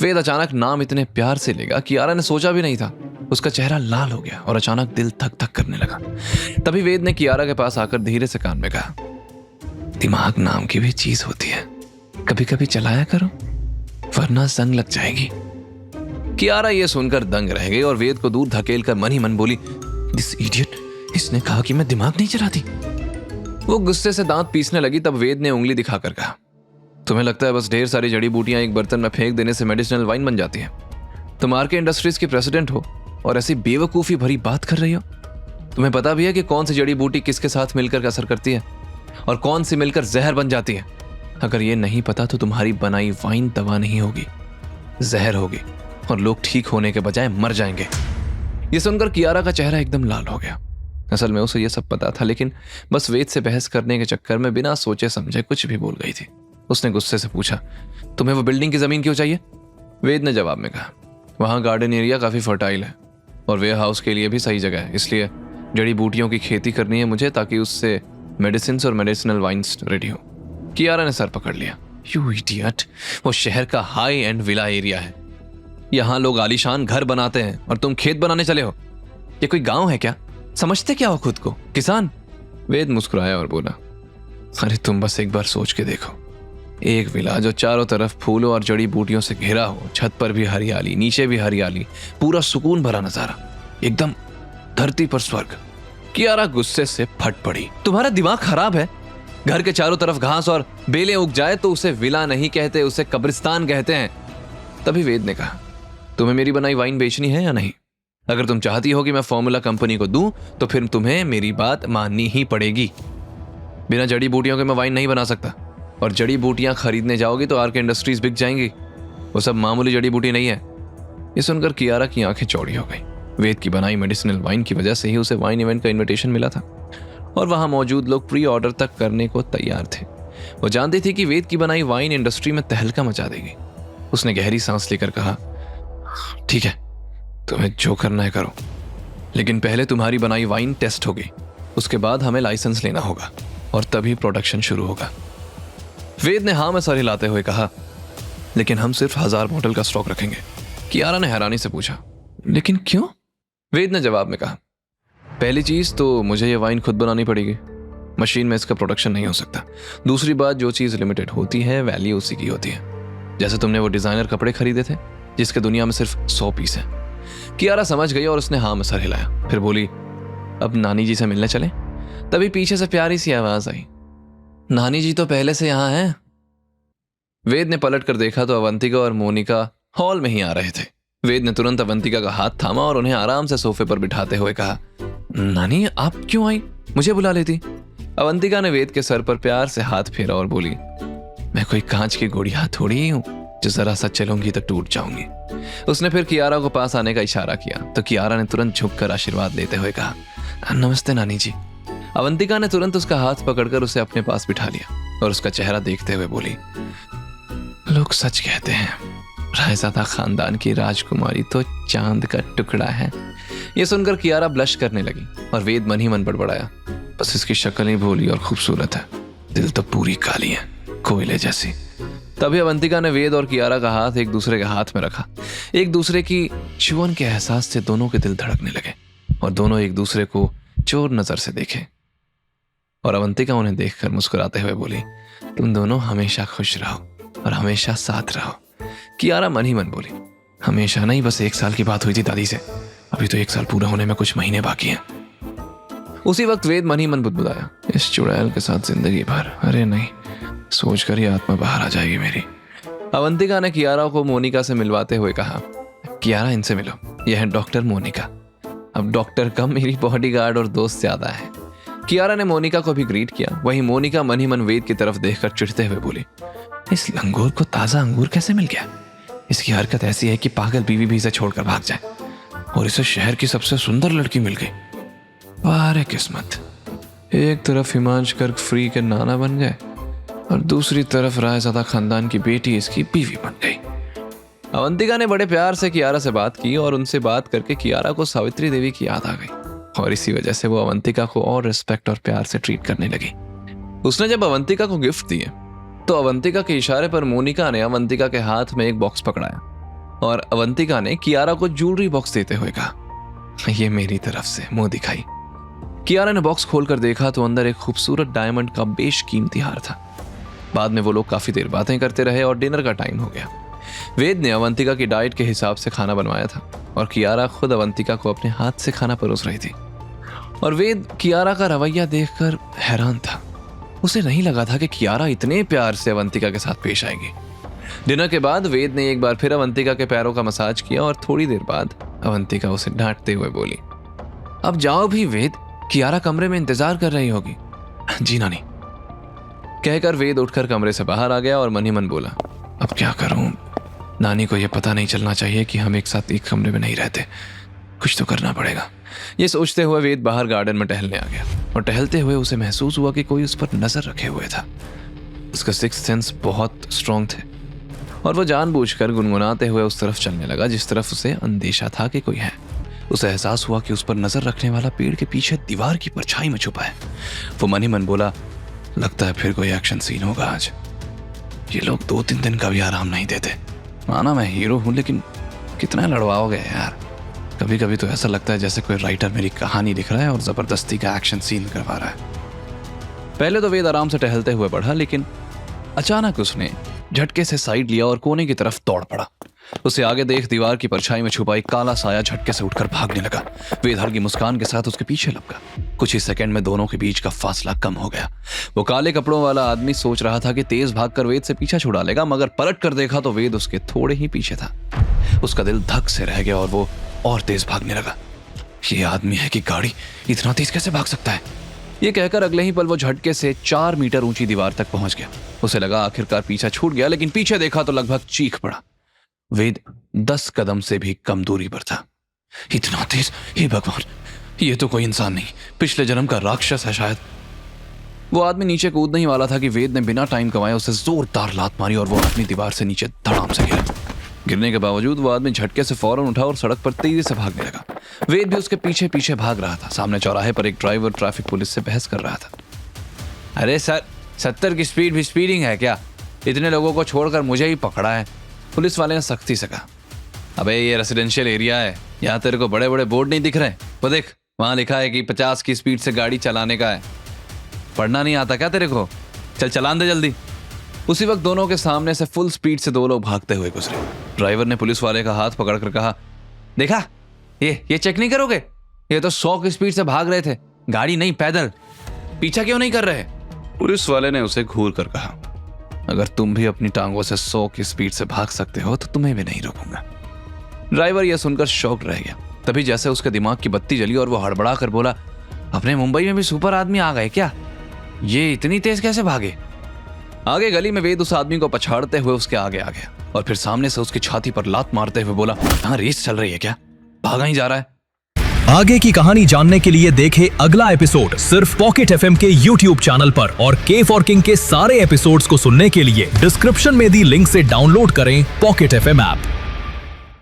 वेद अचानक नाम इतने प्यार से लेगा कियारा ने सोचा भी नहीं था। उसका चेहरा लाल हो गया और अचानक दिल धक धक करने लगा। तभी वेद ने कियारा के पास आकर धीरे से कान में कहा, दिमाग नाम की भी चीज होती है, कभी कभी चलाया करो वरना जंग लग जाएगी। कियारा ये सुनकर दंग रह गई और वेद को दूर धकेल कर मन ही मन बोली, दिस इडियट, इसने कहा कि मैं दिमाग नहीं चलाती। वो गुस्से से दांत पीसने लगी। तब वेद ने उंगली दिखाकर कहा, तुम्हें लगता है बस ढेर सारी जड़ी बूटियां एक बर्तन में फेंक देने से मेडिसिनल वाइन बन जाती है? तुम आरके इंडस्ट्रीज की प्रेसिडेंट हो और ऐसी बेवकूफी भरी बात कर रही हो? तुम्हें पता भी है कि कौन सी जड़ी बूटी किसके साथ मिलकर असर करती है और कौन सी मिलकर जहर बन जाती है? अगर ये नहीं पता तो तुम्हारी बनाई वाइन दवा नहीं होगी, जहर होगी और लोग ठीक होने के बजाय मर जाएंगे। ये सुनकर कियारा का चेहरा एकदम लाल हो गया। असल में उसे यह सब पता था, लेकिन बस वेद से बहस करने के चक्कर में बिना सोचे समझे कुछ भी बोल गई थी। उसने गुस्से से पूछा, तुम्हें वो बिल्डिंग की जमीन क्यों चाहिए? वेद ने जवाब में कहा, वहां गार्डन एरिया काफी फर्टाइल है और वेयर हाउस के लिए भी सही जगह है, इसलिए जड़ी बूटियों की खेती करनी है मुझे, ताकि उससे मेडिसिन और मेडिसिनल वाइन्स रेडी हो। कियारा ने सर पकड़ लिया, यू इडियट, वो शहर का हाई एंड विला एरिया है, यहाँ लोग आलीशान घर बनाते हैं और तुम खेत बनाने चले हो। ये कोई गांव है क्या? समझते क्या हो खुद को, किसान? वेद मुस्कुराया और बोला, अरे तुम बस एक बार सोच के देखो, एक विला जो चारों तरफ फूलों और जड़ी बूटियों से घिरा हो, छत पर भी हरियाली, नीचे भी हरियाली, पूरा सुकून भरा नजारा, एकदम धरती पर स्वर्ग। कियारा गुस्से से फट पड़ी, तुम्हारा दिमाग खराब है? घर के चारों तरफ घास और बेलें उग जाए तो उसे विला नहीं कहते, उसे कब्रिस्तान कहते हैं। तभी वेद ने कहा, तुम्हें मेरी बनाई वाइन बेचनी है या नहीं? अगर तुम चाहती हो कि मैं फॉर्मूला कंपनी को दूं तो फिर तुम्हें मेरी बात माननी ही पड़ेगी। बिना जड़ी बूटियों के मैं वाइन नहीं बना सकता, और जड़ी बूटियां खरीदने जाओगी तो आरके इंडस्ट्रीज बिक जाएंगी। वो सब मामूली जड़ी बूटी नहीं है। ये सुनकर कियारा की आंखें चौड़ी हो गई। वेद की बनाई मेडिसिनल वाइन की वजह से ही उसे वाइन इवेंट का इनविटेशन मिला था और वहां मौजूद लोग प्री ऑर्डर तक करने को तैयार थे। वो जानती थी कि वेद की बनाई वाइन इंडस्ट्री में तहलका मचा देगी। उसने गहरी सांस लेकर कहा, ठीक है, तुम्हें जो करना है करो, लेकिन पहले तुम्हारी बनाई वाइन टेस्ट होगी, उसके बाद हमें लाइसेंस लेना होगा और तभी प्रोडक्शन शुरू होगा। वेद ने हाँ में सर हिलाते हुए कहा, लेकिन हम सिर्फ 1000 बोतल का स्टॉक रखेंगे। कियारा ने हैरानी से पूछा, लेकिन क्यों? वेद ने जवाब में कहा, पहली चीज तो मुझे ये वाइन खुद बनानी पड़ेगी, मशीन में इसका प्रोडक्शन नहीं हो सकता। दूसरी बात, जो चीज लिमिटेड होती है वैल्यू उसी की होती है। जैसे तुमने वो डिजाइनर कपड़े खरीदे थे जिसके दुनिया में सिर्फ 100 पीस है। कियारा समझ गई और उसने हाँ में सर हिलाया। फिर बोली, अब नानी जी से मिलने चले? तभी पीछे से प्यारी सी आवाज आई, नानी जी तो पहले से यहाँ हैं। वेद ने पलट कर देखा तो अवंतिका और मोनिका हॉल में ही आ रहे थे। वेद ने तुरंत अवंतिका का हाथ थामा और उन्हें आराम से सोफे पर बिठाते हुए कहा, नानी आप क्यों आई? मुझे बुला लेती। अवंतिका ने वेद के सर पर प्यार से हाथ फेरा और बोली, मैं कोई कांच की गुड़िया थोड़ी ही हूं जो जरा सा चलूंगी तो टूट जाऊंगी। उसने फिर कियारा को पास आने का इशारा किया तो कियारा ने तुरंत झुककर आशीर्वाद देते हुए कहा, नमस्ते नानी जी। अवंतिका ने तुरंत उसका हाथ पकड़कर उसे अपने पास बिठा लिया और उसका चेहरा देखते हुए बोली, लोग सच कहते हैं, रायजादा खानदान की राजकुमारी तो चांद का टुकड़ा है। यह सुनकर कियारा ब्लश करने लगी और वेद मन ही मन बड़बड़ाया, बस इसकी शक्ल ही भोली और खूबसूरत है, दिल तो पूरी काली है, कोयले जैसी। तभी अवंतिका ने वेद और कियारा का हाथ एक दूसरे के हाथ में रखा। एक दूसरे की छुअन के एहसास से दोनों के दिल धड़कने लगे और दोनों एक दूसरे को चोर नजर से देखे। और अवंतिका उन्हें देखकर मुस्कुराते हुए बोली, तुम दोनों हमेशा खुश रहो और हमेशा साथ रहो। कियारा मन ही मन बोली, हमेशा नहीं, बस 1 साल की बात हुई थी दादी से, अभी तो 1 साल पूरा होने में कुछ महीने बाकी हैं। उसी वक्त वेद मन ही मन बुदबुदाया, इस चुड़ैल के साथ जिंदगी भर, अरे नहीं, सोचकर ही आत्मा बाहर आ जाएगी मेरी। अवंतिका ने कियारा को मोनिका से मिलवाते हुए कहा, कियारा इनसे मिलो, यह है डॉक्टर मोनिका। अब डॉक्टर कम मेरी बॉडीगार्ड और दोस्त ज्यादा है। कियारा ने मोनिका को भी ग्रीट किया। वहीं मोनिका मन ही मन वेद की तरफ देखकर चिढ़ते हुए बोली, इस लंगूर को ताजा अंगूर कैसे मिल गया? इसकी हरकत ऐसी है कि पागल बीवी भी इसे छोड़कर भाग जाए, और इसे शहर की सबसे सुंदर लड़की मिल गई। वाह रे किस्मत, एक तरफ हिमांशु गर्ग फ्री के नाना बन गए और दूसरी तरफ रायजादा खानदान की बेटी इसकी बीवी बन गई। अवंतिका ने बड़े प्यार से कियारा से बात की और उनसे बात करके कियारा को सावित्री देवी की याद आ गई और इसी वजह से वो अवंतिका को और रिस्पेक्ट और प्यार से ट्रीट करने लगी। उसने जब अवंतिका को गिफ्ट दिए तो अवंतिका के इशारे पर मोनिका ने अवंतिका के हाथ में एक बॉक्स पकड़ाया और अवंतिका ने कियारा को ज्वेलरी बॉक्स देते हुए कहा, ये मेरी तरफ से, मुंह दिखाई। कियारा ने बॉक्स खोलकर देखा तो अंदर एक खूबसूरत डायमंड का बेशकीमती हार था। बाद में वो लोग काफी देर बातें करते रहे और डिनर का टाइम हो गया। वेद ने अवंतिका की डाइट के हिसाब से खाना बनवाया था और कियारा खुद अवंतिका को अपने हाथ से खाना परोस रही थी। और वेद कियारा का रवैया देखकर हैरान था। उसे नहीं लगा था कि कियारा इतने प्यार से अवंतिका के साथ पेश आएगी। डिनर के बाद वेद ने एक बार फिर अवंतिका के पैरों का मसाज किया और थोड़ी देर बाद अवंतिका उसे डांटते हुए बोली, अब जाओ भी वेद, कियारा कमरे में इंतजार कर रही होगी। जी नानी, कहकर वेद उठकर कमरे से बाहर आ गया और मन ही मन बोला, अब क्या करूं, नानी को यह पता नहीं चलना चाहिए कि हम एक साथ एक कमरे में नहीं रहते, कुछ तो करना पड़ेगा। ये सोचते हुए वेद बाहर गार्डन में टहलने आ गया और टहलते हुए उसे महसूस हुआ कि कोई उस पर नजर रखे हुए था। उसका सिक्स्थ सेंस बहुत स्ट्रांग थे और वो जानबूझकर गुनगुनाते हुए उस तरफ चलने लगा जिस तरफ उसे अंदेशा था कि कोई है। उसे एहसास हुआ कि उस पर नजर रखने वाला पेड़ के पीछे दीवार की परछाई में छुपा है। वो मन ही मन बोला, लगता है फिर कोई एक्शन सीन होगा आज। ये लोग 2-3 दिन का भी आराम नहीं देते। माना मैं हीरो हूं, लेकिन कितना लड़वाओगे यार। कभी कभी तो ऐसा लगता है जैसे कोई राइटर मेरी कहानी लिख रहा है और जबरदस्ती का एक्शन सीन करवा रहा है। पहले तो वेद आराम से टहलते हुए बढ़ा, लेकिन अचानक उसने झटके से साइड लिया और कोने की तरफ दौड़ पड़ा। उसे आगे देख दीवार की परछाई में छुपा एक काला साया झटके से उठकर भागने लगा। वेद हल्की मुस्कान के साथ उसके पीछे लपका। कुछ ही सेकंड में दोनों के बीच का फासला कम हो गया। वो काले कपड़ों वाला आदमी सोच रहा था कि तेज भागकर वेद से पीछा छुड़ा लेगा, मगर पलट कर देखा तो वेद उसके थोड़े ही पीछे था। उसका दिल धक से रह गया और वो और तेज भागने लगा। ये आदमी है कि गाड़ी, इतना तेज कैसे भाग सकता है? ये कहकर अगले ही पल वो झटके से 4 मीटर ऊंची दीवार तक पहुंच गया। उसे लगा आखिरकार पीछा छूट गया, लेकिन पीछे देखा तो लगभग चीख पड़ा। वेद 10 कदम से भी कम दूरी पर था। इतना तेज, हे भगवान, ये तो कोई इंसान नहीं, पिछले जन्म का राक्षस है शायद। वो आदमी नीचे कूदने ही वाला था कि वेद ने बिना टाइम गंवाए उसे जोरदार लात मारी और वो आदमी दीवार से नीचे धड़ाम से गिरा। गिरने के बावजूद वो आदमी झटके से फौरन उठा और सड़क पर तेजी से भागने लगा। वेद भी उसके पीछे पीछे भाग रहा था। सामने चौराहे पर एक ड्राइवर ट्रैफिक पुलिस से बहस कर रहा था। अरे सर, 70 की स्पीड भी स्पीडिंग है क्या? इतने लोगों को छोड़कर मुझे ही पकड़ा है। पुलिस वाले ने सख्ती से कहा। अबे ये रेसिडेंशियल एरिया है, यहाँ तेरे को बड़े बड़े बोर्ड नहीं दिख रहे? वो देख, वहां लिखा है कि 50 की स्पीड से गाड़ी चलाने का है। पढ़ना नहीं आता क्या तेरे को? चल चलान दे जल्दी। उसी वक्त दोनों के सामने से फुल स्पीड से 2 लोग भागते हुए गुजरे। ड्राइवर ने पुलिस वाले का हाथ पकड़कर कहा, देखा, ये चेक नहीं करोगे? ये तो 100 की स्पीड से भाग रहे थे, गाड़ी नहीं पैदल। पीछा क्यों नहीं कर रहे? पुलिस वाले ने उसे घूर कर कहा, अगर तुम भी अपनी टांगों से 100 की स्पीड से भाग सकते हो तो तुम्हें भी नहीं रोकूंगा। ड्राइवर यह सुनकर शॉक्ड रह गया। तभी जैसे उसके दिमाग की बत्ती जली और वो हड़बड़ा कर बोला, अपने मुंबई में भी सुपर आदमी आ गए क्या? ये इतनी तेज कैसे भागे? आगे गली में वेद उस आदमी को पछाड़ते हुए उसके आगे आ गया और फिर सामने से उसकी छाती पर लात मारते हुए बोला, यहाँ रेस चल रही है क्या? भागा ही जा रहा है। आगे की कहानी जानने के लिए देखें अगला एपिसोड सिर्फ पॉकेट एफएम के YouTube चैनल पर और के फॉर किंग के सारे एपिसोड्स को सुनने के लिए डिस्क्रिप्शन में दी लिंक से डाउनलोड करें पॉकेट एफएम ऐप।